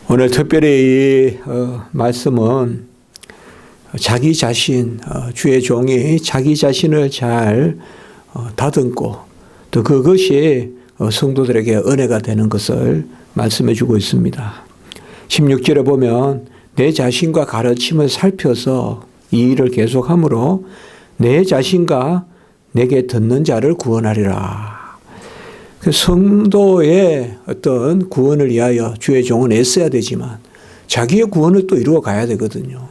오늘 특별히 이 말씀은 자기 자신, 주의 종이 자기 자신을 잘 다듬고 또 그것이 성도들에게 은혜가 되는 것을 말씀해 주고 있습니다. 16절에 보면 내 자신과 가르침을 살펴서 이 일을 계속함으로 내 자신과 내게 듣는 자를 구원하리라. 성도의 어떤 구원을 위하여 주의 종은 애써야 되지만 자기의 구원을 또 이루어 가야 되거든요.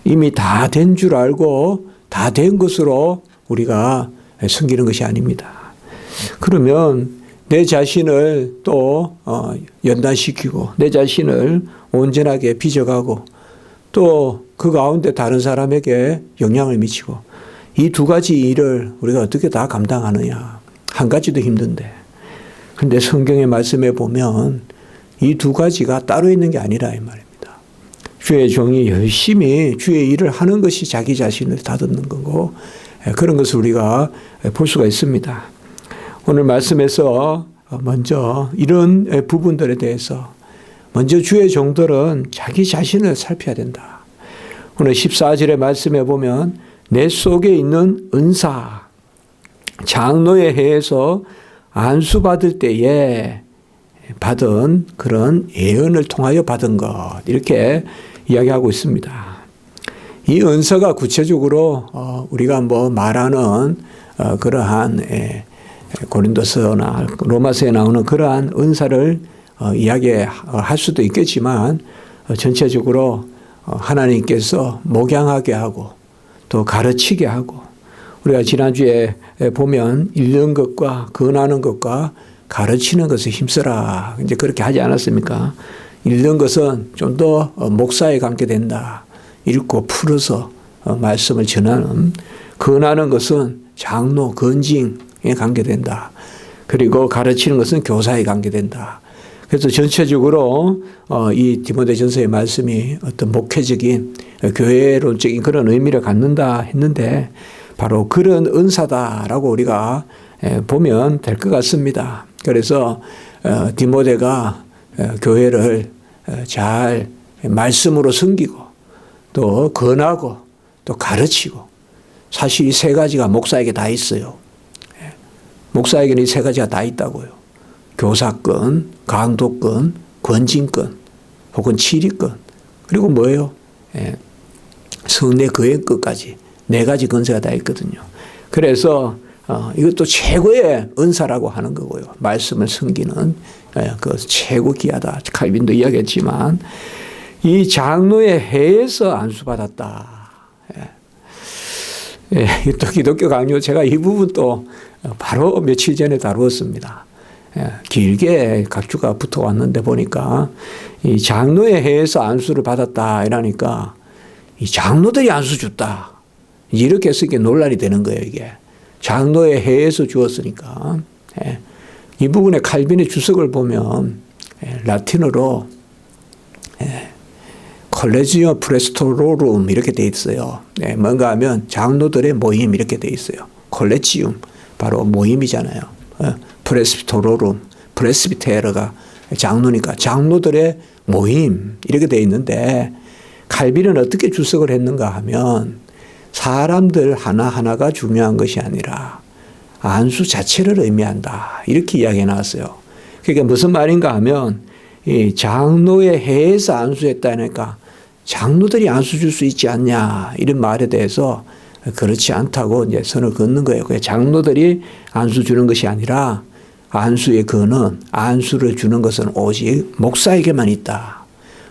이미 다 된 줄 알고 다 된 것으로 우리가 섬기는 것이 아닙니다. 그러면 내 자신을 또 연단시키고 내 자신을 온전하게 빚어가고 또 그 가운데 다른 사람에게 영향을 미치고 이 두 가지 일을 우리가 어떻게 다 감당하느냐. 한 가지도 힘든데. 그런데 성경의 말씀에 보면 이 두 가지가 따로 있는 게 아니라 이 말입니다. 주의 종이 열심히 주의 일을 하는 것이 자기 자신을 다듬는 거고 그런 것을 우리가 볼 수가 있습니다. 오늘 말씀에서 먼저 이런 부분들에 대해서 먼저 주의 종들은 자기 자신을 살펴야 된다. 오늘 14절의 말씀에 보면 내 속에 있는 은사, 장로의 해에서 안수받을 때에 받은 그런 예언을 통하여 받은 것 이렇게 이야기하고 있습니다. 이 은사가 구체적으로 우리가 말하는 그러한 고린도서나 로마서에 나오는 그러한 은사를 이야기할 수도 있겠지만 전체적으로 하나님께서 목양하게 하고 또 가르치게 하고 우리가 지난주에 보면 읽는 것과 권하는 것과 가르치는 것에 힘써라. 이제 그렇게 하지 않았습니까? 읽는 것은 좀 더 목사에 관계된다. 읽고 풀어서 말씀을 전하는 권하는 것은 장로, 건징에 관계된다. 그리고 가르치는 것은 교사에 관계된다. 그래서 전체적으로 이 디모데전서의 말씀이 어떤 목회적인 교회론적인 그런 의미를 갖는다 했는데 바로 그런 은사다라고 우리가 보면 될 것 같습니다. 그래서 디모데가 교회를 잘 말씀으로 섬기고 또 권하고 또 가르치고 사실 이 세 가지가 목사에게 다 있어요. 목사에게는 이 세 가지가 다 있다고요. 교사권, 강도권, 권징권 혹은 치리권 그리고 뭐예요? 성례 거행권까지 네 가지 권세가 다 있거든요. 그래서 이것도 최고의 은사라고 하는 거고요. 말씀을 섬기는 그 최고 귀하다. 칼빈도 이야기했지만 이 장로의 해에서 안수받았다. 또 기독교 강요 제가 이 부분 또 바로 며칠 전에 다루었습니다. 길게 각주가 붙어왔는데 보니까 이 장로의 해에서 안수를 받았다 이러니까 이 장로들이 안수 줬다. 이렇게 쓰기에 논란이 되는 거예요, 이게. 장로의 해에서 주었으니까. 이 부분에 칼빈의 주석을 보면 라틴어로 콜레지오 프레스토로룸 이렇게 돼 있어요. 뭔가 하면 장로들의 모임 이렇게 돼 있어요. 콜레지움 바로 모임이잖아요. 프레스토로룸 프레스비테르가 장로니까 장로들의 모임 이렇게 돼 있는데 칼빈은 어떻게 주석을 했는가 하면 사람들 하나하나가 중요한 것이 아니라 안수 자체를 의미한다. 이렇게 이야기해 놨어요. 그게 무슨 말인가 하면 이 장로의 해에서 안수했다니까 장로들이 안수 줄 수 있지 않냐 이런 말에 대해서 그렇지 않다고 이제 선을 긋는 거예요. 장로들이 안수 주는 것이 아니라 안수의 근은 안수를 주는 것은 오직 목사에게만 있다.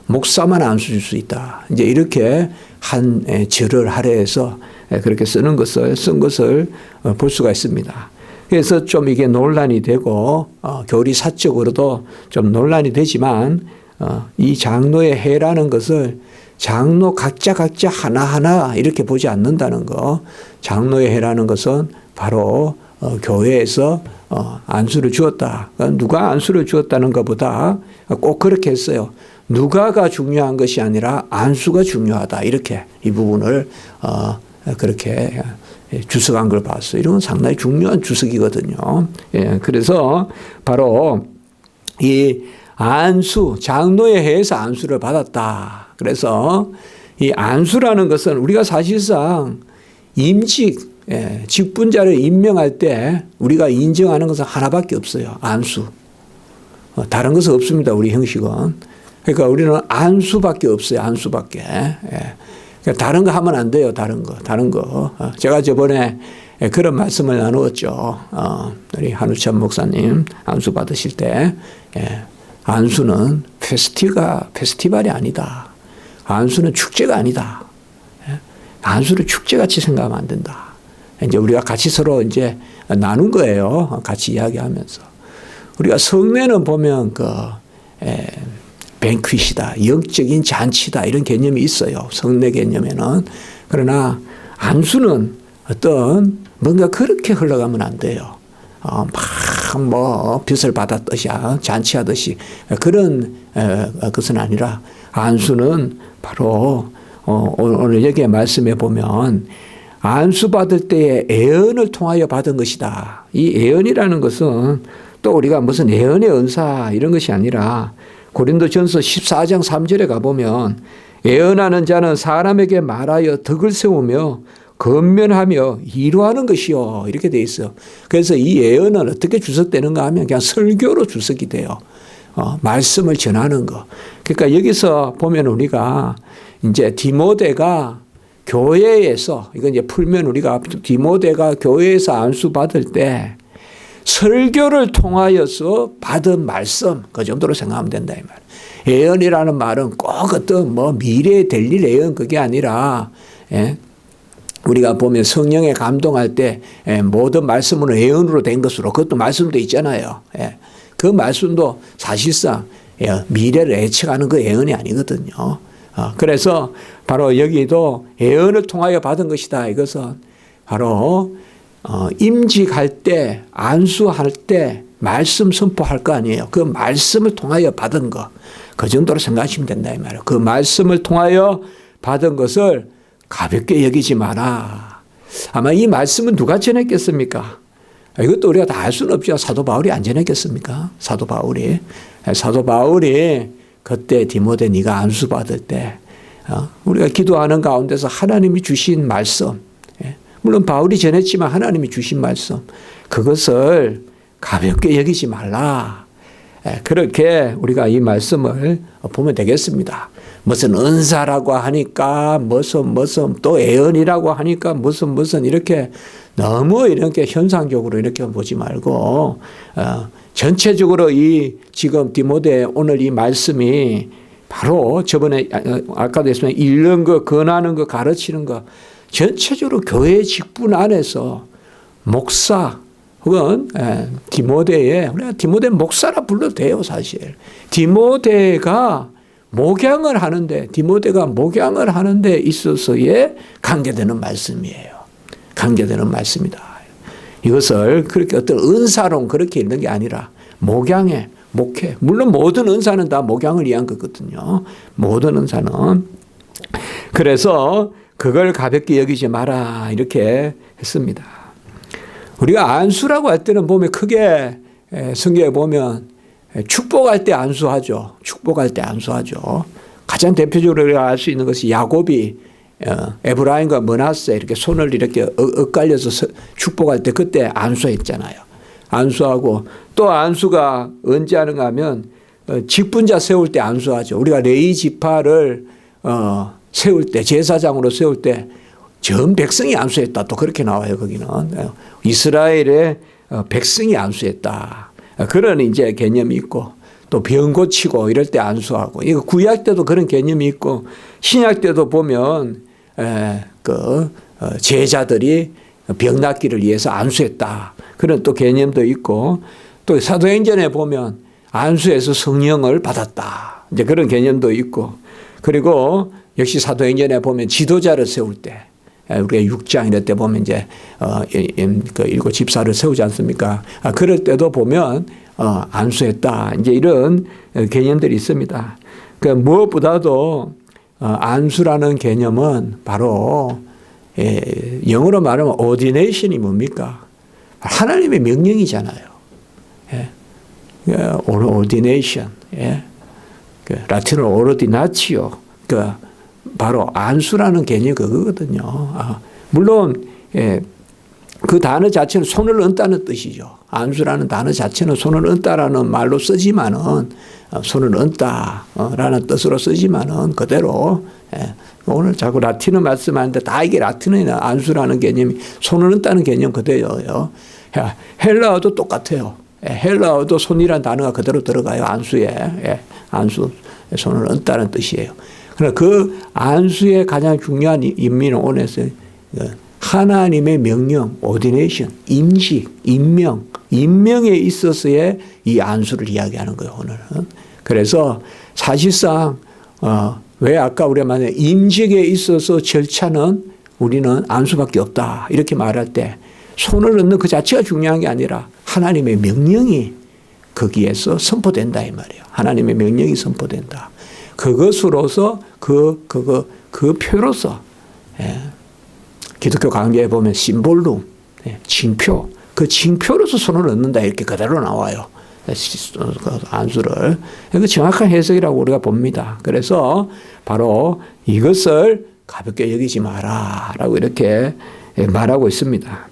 목사만 안수 줄 수 있다. 이제 이렇게 한 절을 할애해서 그렇게 쓴 것을 볼 수가 있습니다. 그래서 좀 이게 논란이 되고 교리사적으로도 좀 논란이 되지만 이 장로의 해라는 것을 장로 각자 하나하나 이렇게 보지 않는다는 거. 장로의 해라는 것은 바로 교회에서 안수를 주었다. 누가 안수를 주었다는 것보다 꼭 그렇게 했어요. 누가가 중요한 것이 아니라 안수가 중요하다. 이렇게 이 부분을 그렇게 주석한 걸 봤어요. 이런 건 상당히 중요한 주석이거든요. 그래서 바로 이 안수, 장로에 의해서 안수를 받았다. 그래서 이 안수라는 것은 우리가 사실상 임직, 직분자를 임명할 때 우리가 인정하는 것은 하나밖에 없어요. 안수. 다른 것은 없습니다. 우리 형식은. 그러니까 우리는 안수밖에 없어요. 안수밖에. 그러니까 다른 거 하면 안 돼요. 다른 거. 제가 저번에 그런 말씀을 나누었죠. 우리 한우찬 목사님 안수 받으실 때 안수는 페스티벌이 아니다. 안수는 축제가 아니다. 안수를 축제같이 생각하면 안 된다. 이제 우리가 같이 서로 이제 나눈 거예요. 같이 이야기하면서. 우리가 성례는 보면 뱅퀴시다, 영적인 잔치다 이런 개념이 있어요. 성례 개념에는. 그러나 안수는 어떤 뭔가 그렇게 흘러가면 안 돼요. 막 빚을 받았듯이 잔치하듯이 그런 것은 아니라 안수는 바로 오늘 여기에 말씀해 보면 안수 받을 때에 예언을 통하여 받은 것이다. 이 예언이라는 것은 또 우리가 무슨 예언의 은사 이런 것이 아니라 고린도전서 14장 3절에 가보면 예언하는 자는 사람에게 말하여 덕을 세우며 건면하며 이루하는 것이요. 이렇게 돼 있어요. 그래서 이 예언은 어떻게 주석되는가 하면 그냥 설교로 주석이 돼요. 말씀을 전하는 거. 그러니까 여기서 보면 우리가 이제 디모데가 교회에서, 이건 이제 풀면 우리가 디모데가 교회에서 안수 받을 때 설교를 통하여서 받은 말씀, 그 정도로 생각하면 된다, 이 말. 예언이라는 말은 꼭 어떤 미래에 될 일 예언 그게 아니라, 우리가 보면 성령에 감동할 때 모든 말씀은 예언으로 된 것으로 그것도 말씀도 있잖아요. 그 말씀도 사실상 미래를 예측하는 그 예언이 아니거든요. 그래서 바로 여기도 예언을 통하여 받은 것이다. 이것은 바로 임직할 때, 안수할 때 말씀 선포할 거 아니에요. 그 말씀을 통하여 받은 거. 그 정도로 생각하시면 된다 이 말이에요. 그 말씀을 통하여 받은 것을 가볍게 여기지 마라. 아마 이 말씀은 누가 전했겠습니까? 이것도 우리가 다 알 수는 없죠. 사도 바울이 안 전했겠습니까? 사도 바울이 그때 디모데 네가 안수 받을 때 우리가 기도하는 가운데서 하나님이 주신 말씀, 물론 바울이 전했지만 하나님이 주신 말씀, 그것을 가볍게 여기지 말라. 그렇게 우리가 이 말씀을 보면 되겠습니다. 무슨 은사라고 하니까 무슨 또 예언이라고 하니까 무슨 이렇게 너무 이렇게 현상적으로 이렇게 보지 말고 전체적으로 이 지금 디모데 오늘 이 말씀이 바로 저번에 아까도 했지만 읽는 거, 권하는 거, 가르치는 거 전체적으로 교회 직분 안에서 목사 혹은 우리가 디모데 목사라 불러도 돼요. 사실 디모데가 목양을 하는데 있어서의 관계되는 말씀이에요. 관계되는 말씀이다. 이것을 그렇게 어떤 은사론 그렇게 읽는 게 아니라 목양에 목회. 물론 모든 은사는 다 목양을 위한 거거든요. 모든 은사는. 그래서 그걸 가볍게 여기지 마라 이렇게 했습니다. 우리가 안수라고 할 때는 보면 크게 성경에 보면 축복할 때 안수하죠. 축복할 때 안수하죠. 가장 대표적으로 우리가 알 수 있는 것이 야곱이 에브라임과 므낫세 이렇게 손을 이렇게 엇갈려서 축복할 때 그때 안수했잖아요. 안수하고 또 안수가 언제 하는가 하면 직분자 세울 때 안수하죠. 우리가 레위 지파를 세울 때 제사장으로 세울 때 전 백성이 안수했다. 또 그렇게 나와요. 거기는 이스라엘의 백성이 안수했다. 그런 이제 개념이 있고 또 병 고치고 이럴 때 안수하고 이거 구약 때도 그런 개념이 있고 신약 때도 보면 제자들이 병 낫기를 위해서 안수했다. 그런 또 개념도 있고 또 사도행전에 보면 안수해서 성령을 받았다. 이제 그런 개념도 있고 그리고 역시 사도행전에 보면 지도자를 세울 때 우리가 6장 이럴 때 보면 이제 그 일곱 집사를 세우지 않습니까? 그럴 때도 보면 안수했다. 이제 이런 개념들이 있습니다. 그 무엇보다도 안수라는 개념은 바로 영어로 말하면 ordination이 뭡니까? 하나님의 명령이잖아요. ordination. 예. 그 라틴어로 오르디나치오. 그 바로 안수라는 개념이 그거거든요. 물론 예, 그 단어 자체는 손을 얹다는 뜻이죠. 안수라는 단어 자체는 손을 얹다라는 말로 쓰지만은 손을 얹다라는 뜻으로 쓰지만은 그대로 예, 오늘 자꾸 라틴어 말씀하는데 다 이게 라틴어나 안수라는 개념이 손을 얹다는 개념 그대로예요. 헬라어도 똑같아요. 예, 헬라어도 손이라는 단어가 그대로 들어가요. 안수에. 예, 안수, 손을 얹다는 뜻이에요. 그러나 그 안수의 가장 중요한 의미는 오늘서 하나님의 명령, ordination, 임식, 임명에 있어서의 이 안수를 이야기하는 거예요, 오늘은. 그래서 사실상, 왜 아까 우리가 말한 임직에 있어서 절차는 우리는 안수밖에 없다. 이렇게 말할 때 손을 얹는 그 자체가 중요한 게 아니라 하나님의 명령이 거기에서 선포된다 이 말이에요. 하나님의 명령이 선포된다. 그것으로서 그 표로서 예. 기독교 강좌에 보면 심볼룸, 예. 징표, 그 징표로서 손을 얹는다 이렇게 그대로 나와요. 안수를. 그 정확한 해석이라고 우리가 봅니다. 그래서 바로 이것을 가볍게 여기지 마라라고 이렇게 말하고 있습니다.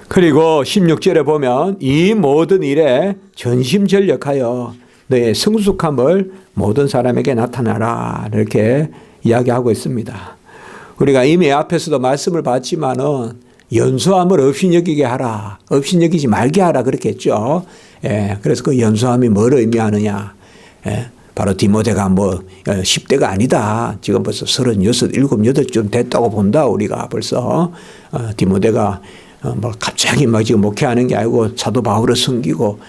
그리고 16절에 보면 이 모든 일에 전심전력하여 너의 성숙함을 모든 사람에게 나타나라 이렇게 이야기하고 있습니다. 우리가 이미 앞에서도 말씀을 봤지만은 연소함을 없이 여기게 하라, 없이 여기지 말게 하라 그렇게 했죠. 예, 그래서 그 연소함이 뭘 의미하느냐. 예, 바로 디모데가 10대가 아니다. 지금 벌써 36, 7, 8쯤 됐다고 본다. 우리가 벌써 디모데가 갑자기 지금 목회하는 게 아니고 사도 바울을 섬기고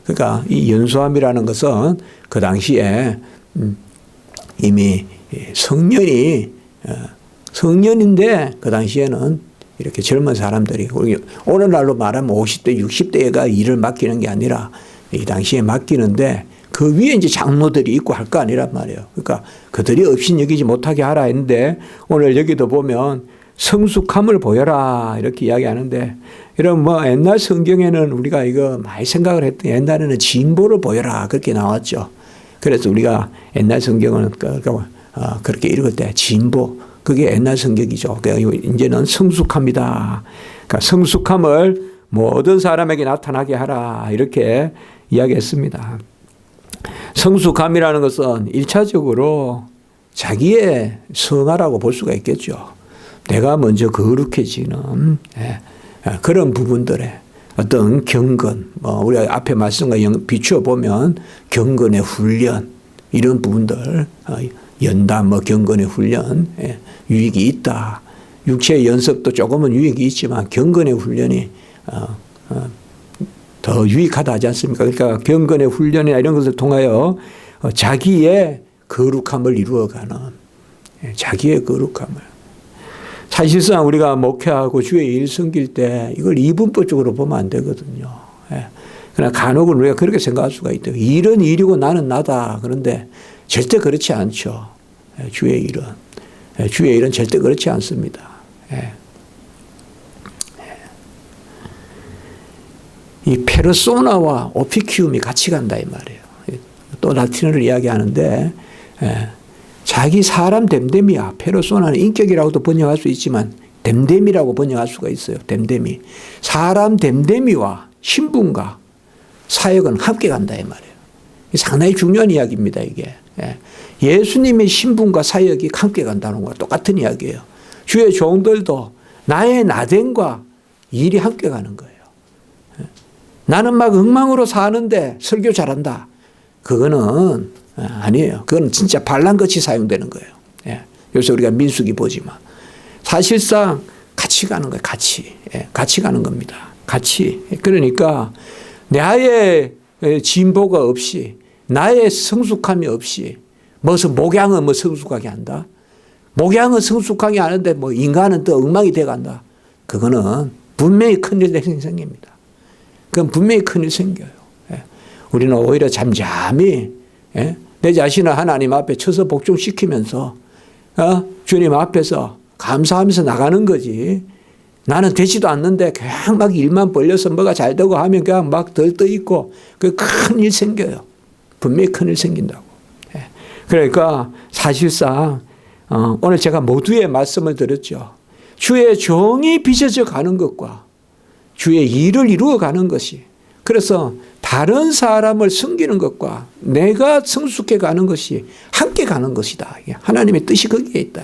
그러니까 이 연소함이라는 것은 그 당시에 이미 성년인데 그 당시에는 이렇게 젊은 사람들이 오늘날로 말하면 50대, 60대가 일을 맡기는 게 아니라 이 당시에 맡기는데 그 위에 이제 장로들이 있고 할 거 아니란 말이에요. 그러니까 그들이 없인 여기지 못하게 하라 했는데 오늘 여기도 보면 성숙함을 보여라 이렇게 이야기하는데 이런 옛날 성경에는 우리가 이거 많이 생각을 했던 옛날에는 진보를 보여라 그렇게 나왔죠. 그래서 우리가 옛날 성경은 그렇게 읽을 때 진보 그게 옛날 성경이죠. 그러니까 이제는 성숙합니다. 그러니까 성숙함을 모든 사람에게 나타나게 하라 이렇게 이야기했습니다. 성숙함이라는 것은 1차적으로 자기의 성화라고 볼 수가 있겠죠. 내가 먼저 거룩해지는 그런 부분들에 어떤 경건, 우리가 앞에 말씀과 비추어 보면 경건의 훈련 이런 부분들, 연단, 경건의 훈련 유익이 있다. 육체의 연습도 조금은 유익이 있지만 경건의 훈련이 더 유익하다 하지 않습니까? 그러니까 경건의 훈련이나 이런 것을 통하여 자기의 거룩함을 이루어가는 자기의 거룩함을. 사실상 우리가 목회하고 주의 일 섬길 때 이걸 이분법적으로 보면 안 되거든요. 그러나 간혹은 우리가 그렇게 생각할 수가 있대요. 일은 일이고 나는 나다. 그런데 절대 그렇지 않죠. 주의 일은. 주의 일은 절대 그렇지 않습니다. 이 페르소나와 오피키움이 같이 간다 이 말이에요. 또 라틴어를 이야기하는데 자기 사람 됨됨이야. 페르소나는 인격이라고도 번역할 수 있지만 됨됨이라고 번역할 수가 있어요. 됨됨이. 사람 됨됨이와 신분과 사역은 함께 간다 이 말이에요. 상당히 중요한 이야기입니다 이게. 예수님의 신분과 사역이 함께 간다는 거와 똑같은 이야기예요. 주의 종들도 나의 나됨과 일이 함께 가는 거예요. 나는 막 엉망으로 사는데 설교 잘한다. 그거는 아니에요. 그건 진짜 반란같이 사용되는 거예요. 요새 우리가 민수기 보지만 사실상 같이 가는 거예요. 같이 가는 겁니다. 같이. 그러니까 나의 진보가 없이 나의 성숙함이 없이 무슨 목양은 성숙하게 한다. 목양은 성숙하게 하는데 인간은 또 엉망이 돼간다. 그거는 분명히 큰일 생깁니다. 그건 분명히 큰일 생겨요. 우리는 오히려 잠잠히 내 자신을 하나님 앞에 쳐서 복종시키면서 주님 앞에서 감사하면서 나가는 거지. 나는 되지도 않는데 그냥 막 일만 벌려서 뭐가 잘 되고 하면 그냥 막 들떠있고 그 큰 일 생겨요. 분명히 큰일 생긴다고. 그러니까 사실상 오늘 제가 모두의 말씀을 드렸죠. 주의 종이 빚어져 가는 것과 주의 일을 이루어 가는 것이, 그래서 다른 사람을 섬기는 것과 내가 성숙해 가는 것이 함께 가는 것이다. 하나님의 뜻이 거기에 있다.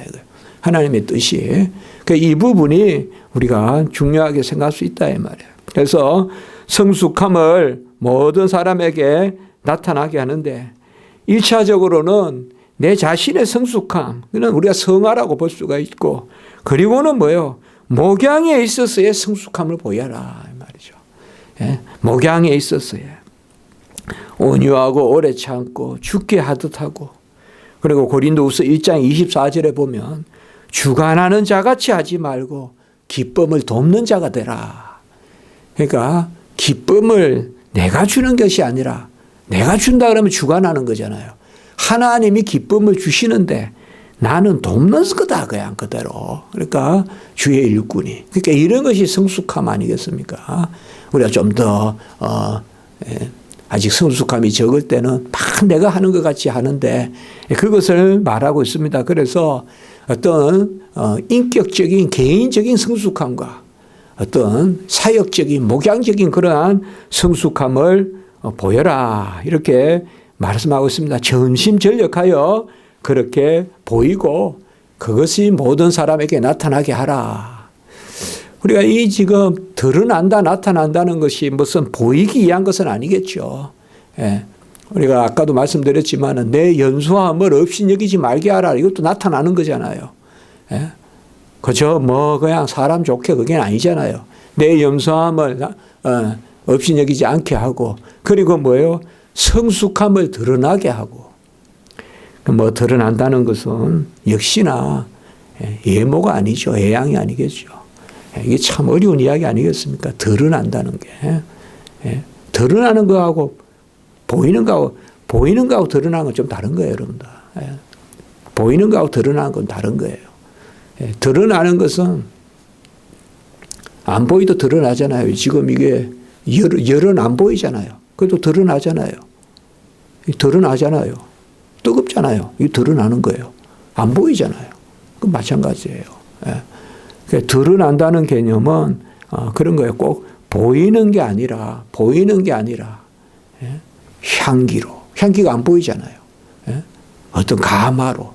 하나님의 뜻이. 이 부분이 우리가 중요하게 생각할 수 있다 이 말이에요. 그래서 성숙함을 모든 사람에게 나타나게 하는데 1차적으로는 내 자신의 성숙함, 그는 우리가 성화라고 볼 수가 있고, 그리고는 뭐예요? 목양에 있어서의 성숙함을 보여라 이 말이죠. 목양에 있어서의 온유하고 오래 참고 죽게 하듯 하고, 그리고 고린도후서 1장 24절에 보면 주관하는 자같이 하지 말고 기쁨을 돕는 자가 되라. 그러니까 기쁨을 내가 주는 것이 아니라, 내가 준다 그러면 주관하는 거잖아요. 하나님이 기쁨을 주시는데 나는 돕는 거다 그냥 그대로. 그러니까 주의 일꾼이. 그러니까 이런 것이 성숙함 아니겠습니까? 우리가 좀 더 아직 성숙함이 적을 때는 막 내가 하는 것 같이 하는데 그것을 말하고 있습니다. 그래서 어떤 인격적인 개인적인 성숙함과 어떤 사역적인 목양적인 그러한 성숙함을 보여라 이렇게 말씀하고 있습니다. 전심전력하여 그렇게 보이고 그것이 모든 사람에게 나타나게 하라. 우리가 이 지금 드러난다 나타난다는 것이 무슨 보이기 위한 것은 아니겠죠. 우리가 아까도 말씀드렸지만 내 연소함을 없이 여기지 말게 하라. 이것도 나타나는 거잖아요. 그저 뭐 그냥 사람 좋게 그게 아니잖아요. 내 연소함을 없이 여기지 않게 하고, 그리고 뭐예요? 성숙함을 드러나게 하고. 뭐 드러난다는 것은 역시나 예모가 아니죠. 예양이 아니겠죠. 이게 참 어려운 이야기 아니겠습니까? 드러난다는 게. 드러나는 거하고 보이는 거하고 드러나는 건 좀 다른 거예요, 여러분들. 보이는 거하고 드러나는 건 다른 거예요. 드러나는 것은 안 보이도 드러나잖아요. 지금 이게 열은 안 보이잖아요. 그래도 드러나잖아요. 드러나잖아요. 뜨겁잖아요. 이게 드러나는 거예요. 안 보이잖아요. 그 마찬가지예요. 드러난다는 개념은 그런 거예요. 꼭 보이는 게 아니라 향기가 안 보이잖아요. 어떤 감화로,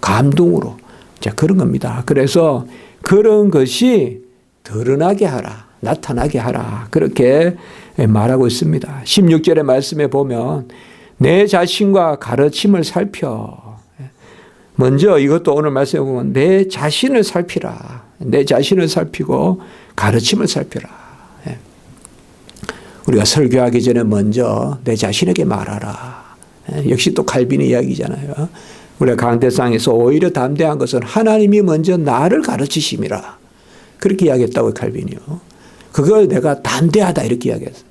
감동으로, 자 그런 겁니다. 그래서 그런 것이 드러나게 하라, 나타나게 하라 그렇게 말하고 있습니다. 16절의 말씀에 보면 내 자신과 가르침을 살펴. 먼저 이것도 오늘 말씀에 보면 내 자신을 살피라. 내 자신을 살피고 가르침을 살피라. 우리가 설교하기 전에 먼저 내 자신에게 말하라. 역시 또 칼빈의 이야기잖아요. 우리가 강대상에서 오히려 담대한 것은 하나님이 먼저 나를 가르치심이라. 그렇게 이야기했다고 칼빈이요. 그걸 내가 담대하다 이렇게 이야기했어요.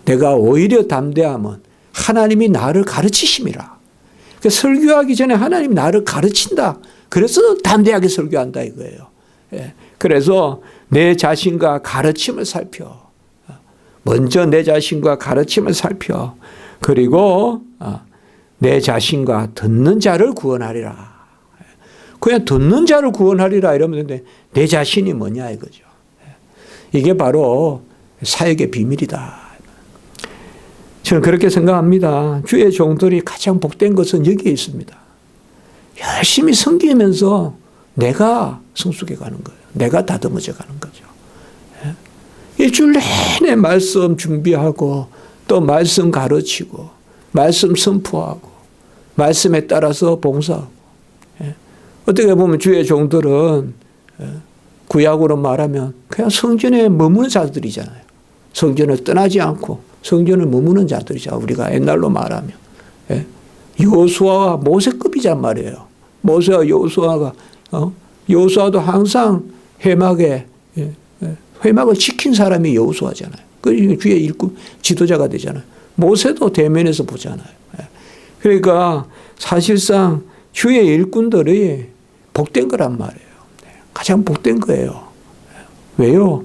내가 오히려 담대함은 하나님이 나를 가르치심이라. 그러니까 설교하기 전에 하나님이 나를 가르친다. 그래서 담대하게 설교한다 이거예요. 그래서 내 자신과 가르침을 살펴. 먼저 내 자신과 가르침을 살펴. 그리고 내 자신과 듣는 자를 구원하리라. 그냥 듣는 자를 구원하리라 이러면 되는데 내 자신이 뭐냐 이거죠. 이게 바로 사역의 비밀이다. 저는 그렇게 생각합니다. 주의 종들이 가장 복된 것은 여기에 있습니다. 열심히 섬기면서 내가 성숙해 가는 거예요. 내가 다듬어져 가는 거죠. 일주일 내내 말씀 준비하고 또 말씀 가르치고 말씀 선포하고 말씀에 따라서 봉사하고. 어떻게 보면 주의 종들은 구약으로 말하면 그냥 성전에 머무는 자들이잖아요. 성전을 떠나지 않고 성전을 머무는 자들이죠. 우리가 옛날로 말하면. 여호수아와 모세급이란 말이에요. 모세와 여호수아가 여호수아도 항상 회막을 지킨 사람이 여호수아잖아요. 그 주의 일꾼 지도자가 되잖아요. 모세도 대면에서 보잖아요. 그러니까 사실상 주의 일꾼들이 복된 거란 말이에요. 가장 복된 거예요. 왜요?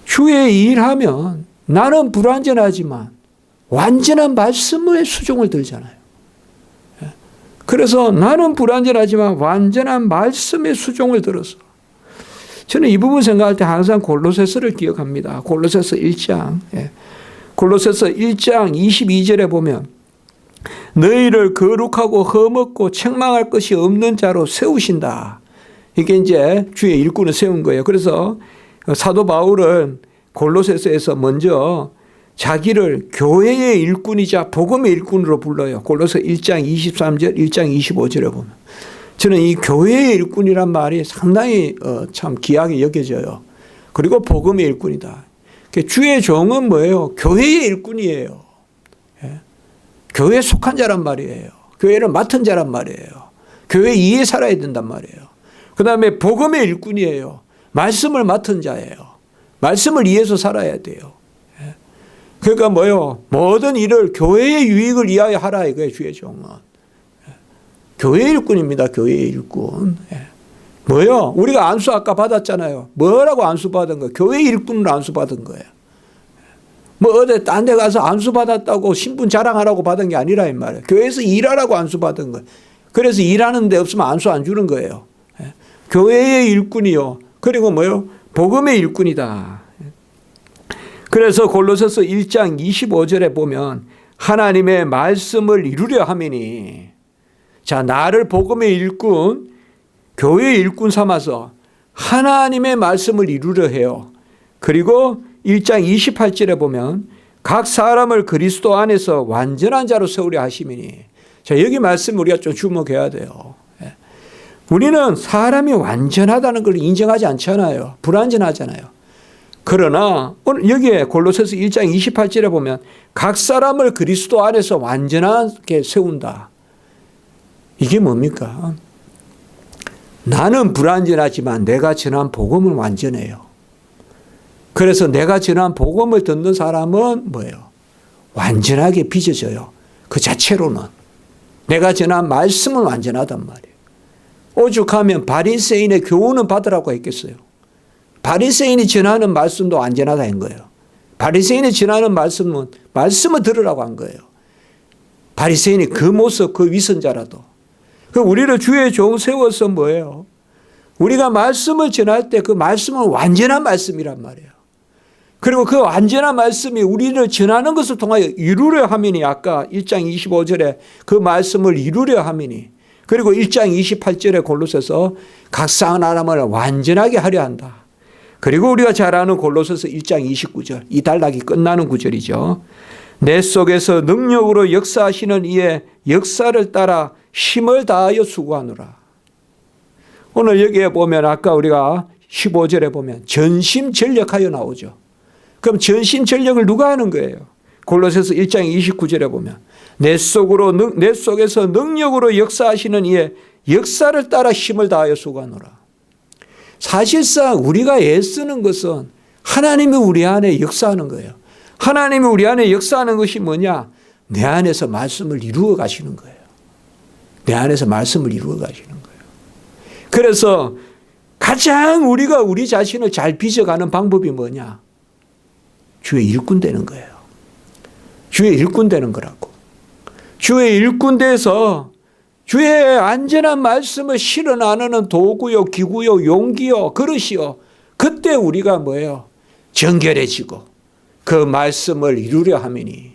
주의 일하면 나는 불완전하지만 완전한 말씀의 수종을 들잖아요. 그래서 나는 불완전하지만 완전한 말씀의 수종을 들어서 저는 이 부분 생각할 때 항상 골로새서를 기억합니다. 골로새서 1장. 골로새서 1장 22절에 보면 너희를 거룩하고 흠없고 책망할 것이 없는 자로 세우신다. 이게 이제 주의 일꾼을 세운 거예요. 그래서 사도 바울은 골로새서에서 먼저 자기를 교회의 일꾼이자 복음의 일꾼으로 불러요. 골로새 1장 23절, 1장 25절에 보면. 저는 이 교회의 일꾼이란 말이 상당히 참 귀하게 여겨져요. 그리고 복음의 일꾼이다. 주의 종은 뭐예요? 교회의 일꾼이에요. 교회에 속한 자란 말이에요. 교회를 맡은 자란 말이에요. 교회 이에 살아야 된단 말이에요. 그 다음에 복음의 일꾼이에요. 말씀을 맡은 자예요. 말씀을 이해해서 살아야 돼요. 그러니까 뭐요? 모든 일을 교회의 유익을 위하여 하라 이거예요. 주의 종은. 교회의 일꾼입니다. 교회의 일꾼. 뭐요? 우리가 안수 아까 받았잖아요. 뭐라고 안수 받은 거예요? 교회의 일꾼으로 안수 받은 거예요. 뭐 어디 딴 데 가서 안수 받았다고 신분 자랑하라고 받은 게 아니라 이 말이에요. 교회에서 일하라고 안수 받은 거예요. 그래서 일하는 데 없으면 안수 안 주는 거예요. 교회의 일꾼이요. 그리고 뭐요? 복음의 일꾼이다. 그래서 골로새서 1장 25절에 보면 하나님의 말씀을 이루려 함이니 자 나를 복음의 일꾼 교회의 일꾼 삼아서 하나님의 말씀을 이루려 해요. 그리고 1장 28절에 보면 각 사람을 그리스도 안에서 완전한 자로 세우려 하심이니 자 여기 말씀 우리가 좀 주목해야 돼요. 우리는 사람이 완전하다는 걸 인정하지 않잖아요. 불완전하잖아요. 그러나 오늘 여기에 골로새서 1장 28절에 보면 각 사람을 그리스도 안에서 완전하게 세운다. 이게 뭡니까? 나는 불완전하지만 내가 전한 복음은 완전해요. 그래서 내가 전한 복음을 듣는 사람은 뭐예요? 완전하게 빚어져요. 그 자체로는. 내가 전한 말씀은 완전하단 말이에요. 오죽하면 바리새인의 교훈은 받으라고 했겠어요. 바리새인이 전하는 말씀도 완전하다 한 거예요. 바리새인이 전하는 말씀은 말씀을 들으라고 한 거예요. 바리새인이 그 모습 그 위선자라도. 우리를 주의 종 세워서 뭐예요? 우리가 말씀을 전할 때 그 말씀은 완전한 말씀이란 말이에요. 그리고 그 완전한 말씀이 우리를 전하는 것을 통하여 이루려 함이니 아까 1장 25절에 그 말씀을 이루려 함이니 그리고 1장 28절에 골로새서 각 사람을 완전하게 하려 한다. 그리고 우리가 잘 아는 골로새서 1장 29절 이 단락이 끝나는 구절이죠. 내 속에서 능력으로 역사하시는 이의 역사를 따라 힘을 다하여 수고하노라. 오늘 여기에 보면 아까 우리가 15절에 보면 전심전력하여 나오죠. 그럼 전심전력을 누가 하는 거예요? 골로새서 1장 29절에 보면 내 속에서 능력으로 역사하시는 이의 역사를 따라 힘을 다하여 수고하노라. 사실상 우리가 애쓰는 것은 하나님이 우리 안에 역사하는 거예요. 하나님이 우리 안에 역사하는 것이 뭐냐? 내 안에서 말씀을 이루어 가시는 거예요. 내 안에서 말씀을 이루어 가시는 거예요. 그래서 가장 우리가 우리 자신을 잘 빚어가는 방법이 뭐냐? 주의 일꾼 되는 거예요. 주의 일꾼 되는 거라고. 주의 일꾼 돼서 주의 안전한 말씀을 실어 나누는 도구요, 기구요, 용기요, 그릇이요. 그때 우리가 뭐예요? 정결해지고 그 말씀을 이루려 함이니.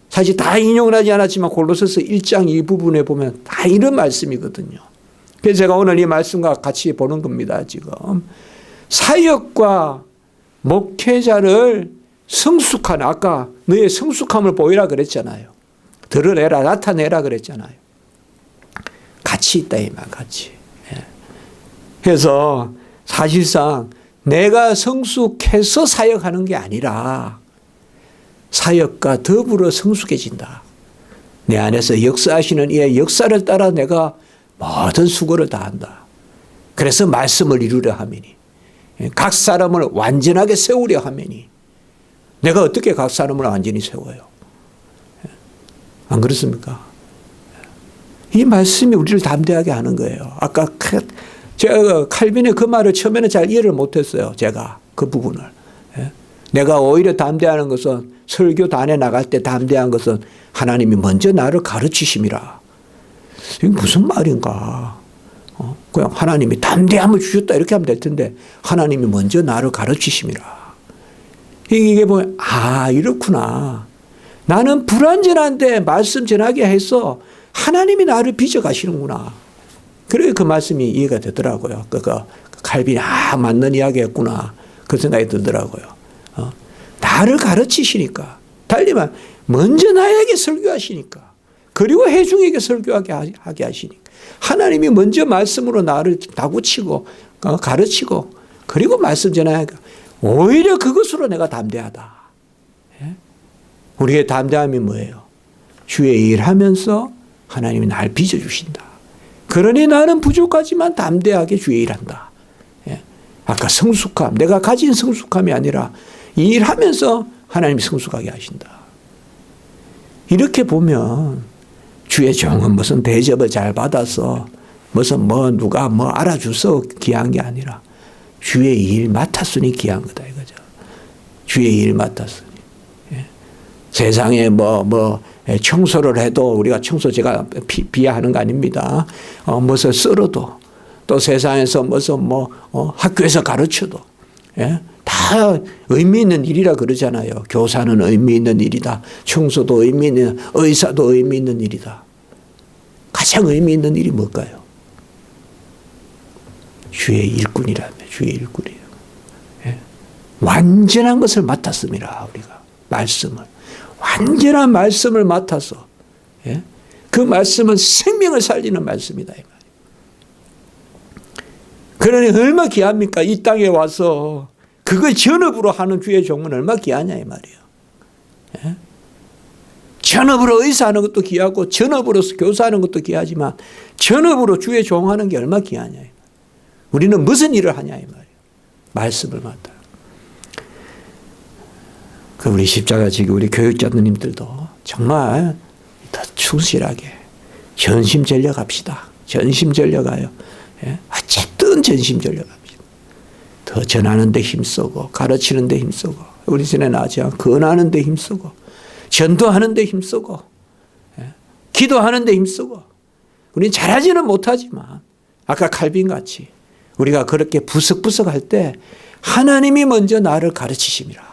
사실 다 인용을 하지 않았지만 골로새서 1장 이 부분에 보면 다 이런 말씀이거든요. 그래서 제가 오늘 이 말씀과 같이 보는 겁니다. 지금 사역과 목회자를 성숙하는 아까 너의 성숙함을 보이라 그랬잖아요. 드러내라 나타내라 그랬잖아요. 같이 있다 이 말 같이. 그래서 사실상 내가 성숙해서 사역하는 게 아니라 사역과 더불어 성숙해진다. 내 안에서 역사하시는 이의 역사를 따라 내가 모든 수고를 다한다. 그래서 말씀을 이루려 함이니 각 사람을 완전하게 세우려 함이니 내가 어떻게 각 사람을 완전히 세워요? 안 그렇습니까? 이 말씀이 우리를 담대하게 하는 거예요. 아까 제가 칼빈의 그 말을 처음에는 잘 이해를 못했어요. 제가 그 부분을. 내가 오히려 담대하는 것은 설교단에 나갈 때 담대한 것은 하나님이 먼저 나를 가르치심이라. 이게 무슨 말인가? 그냥 하나님이 담대함을 주셨다 이렇게 하면 될 텐데 하나님이 먼저 나를 가르치심이라. 이게 보면 이렇구나. 나는 불완전한데 말씀 전하게 해서 하나님이 나를 빚어가시는구나. 그래 그 말씀이 이해가 되더라고요. 칼빈이 맞는 이야기였구나. 그 생각이 들더라고요. 나를 가르치시니까. 달리 말 먼저 나에게 설교하시니까. 그리고 회중에게 설교하게 하시니까. 하나님이 먼저 말씀으로 나를 다구치고 가르치고 그리고 말씀 전하니까 오히려 그것으로 내가 담대하다. 우리의 담대함이 뭐예요? 주의 일하면서 하나님이 날 빚어주신다. 그러니 나는 부족하지만 담대하게 주의 일한다. 아까 성숙함, 내가 가진 성숙함이 아니라 이 일하면서 하나님이 성숙하게 하신다. 이렇게 보면 주의 종은 무슨 대접을 잘 받아서 무슨 누가 알아줘서 귀한 게 아니라 주의 일 맡았으니 귀한 거다 이거죠. 주의 일 맡았으니. 세상에 청소를 해도 우리가 청소 제가 비하하는 거 아닙니다. 무슨 썰어도 또 세상에서 무슨 학교에서 가르쳐도 다 의미 있는 일이라 그러잖아요. 교사는 의미 있는 일이다. 청소도 의미 있는, 의사도 의미 있는 일이다. 가장 의미 있는 일이 뭘까요? 주의 일꾼이라며 주의 일꾼이에요. 완전한 것을 맡았습니다. 우리가 말씀을 완전한 말씀을 맡아서 그 말씀은 생명을 살리는 말씀이다 이 말이에요. 그러니 얼마나 귀합니까? 이 땅에 와서 그걸 전업으로 하는 주의 종은 얼마나 귀하냐 이 말이에요. 전업으로 의사하는 것도 귀하고 전업으로 교사하는 것도 귀하지만 전업으로 주의 종하는 게 얼마나 귀하냐. 우리는 무슨 일을 하냐 이 말이에요. 말씀을 맡아. 우리 십자가 지기 우리 교육자님들도 정말 더 충실하게 전심전력합시다. 전심전력하여 어쨌든 전심전력합시다. 더 전하는 데 힘쓰고 가르치는 데 힘쓰고 우리 전에 나지 않고 건하는 데 힘쓰고 전도하는 데 힘쓰고 기도하는 데 힘쓰고 우리는 잘하지는 못하지만 아까 칼빈같이 우리가 그렇게 부석부석 할 때 하나님이 먼저 나를 가르치심이라.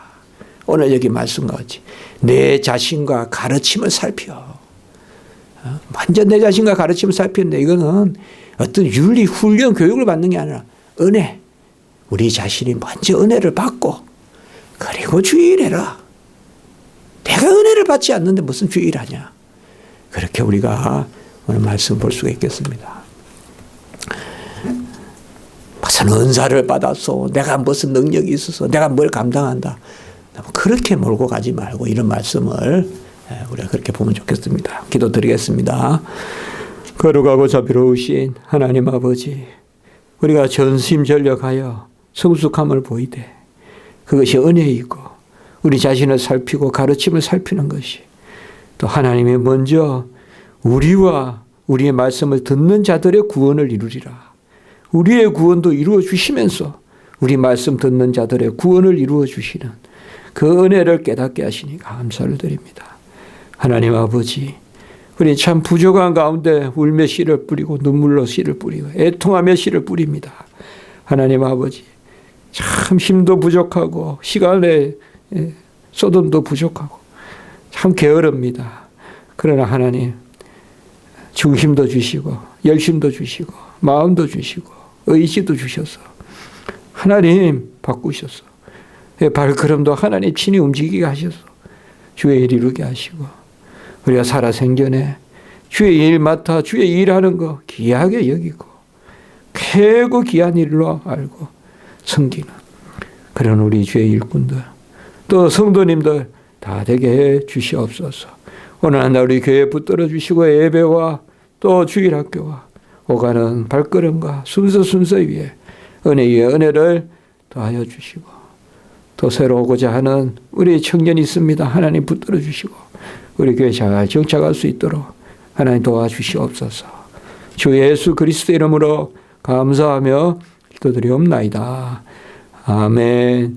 오늘 여기 말씀과 같이 내 자신과 가르침을 살펴. 완전 내 자신과 가르침을 살피는데 이거는 어떤 윤리, 훈련, 교육을 받는 게 아니라 은혜. 우리 자신이 먼저 은혜를 받고 그리고 주의일해라. 내가 은혜를 받지 않는데 무슨 주의일하냐. 그렇게 우리가 오늘 말씀 볼 수가 있겠습니다. 무슨 은사를 받아서 내가 무슨 능력이 있어서 내가 뭘 감당한다. 그렇게 몰고 가지 말고 이런 말씀을 우리가 그렇게 보면 좋겠습니다. 기도드리겠습니다. 거룩하고 자비로우신 하나님 아버지, 우리가 전심전력하여 성숙함을 보이되 그것이 은혜이고 우리 자신을 살피고 가르침을 살피는 것이 또 하나님이 먼저 우리와 우리의 말씀을 듣는 자들의 구원을 이루리라. 우리의 구원도 이루어 주시면서 우리 말씀 듣는 자들의 구원을 이루어 주시는 그 은혜를 깨닫게 하시니 감사를 드립니다. 하나님 아버지, 우리 참 부족한 가운데 울며 씨를 뿌리고 눈물로 씨를 뿌리고 애통하며 씨를 뿌립니다. 하나님 아버지, 참 힘도 부족하고 시간에 소돈도 부족하고 참 게으릅니다. 그러나 하나님 중심도 주시고 열심도 주시고 마음도 주시고 의지도 주셔서 하나님 바꾸셔서 발걸음도 하나님 친히 움직이게 하셔서 주의 일 이루게 하시고 우리가 살아 생전에 주의 일 맡아 주의 일하는 거 귀하게 여기고 최고 귀한 일로 알고 섬기는 그런 우리 주의 일꾼들 또 성도님들 다 되게 해 주시옵소서. 오늘 한 날 우리 교회에 붙들어 주시고 예배와 또 주일학교와 오가는 발걸음과 순서 위에 은혜 위에 은혜를 더하여 주시고 또 새로 오고자 하는 우리 청년이 있습니다. 하나님 붙들어 주시고 우리 교회 잘 정착할 수 있도록 하나님 도와주시옵소서. 주 예수 그리스도 이름으로 감사하며 기도드리옵나이다. 아멘.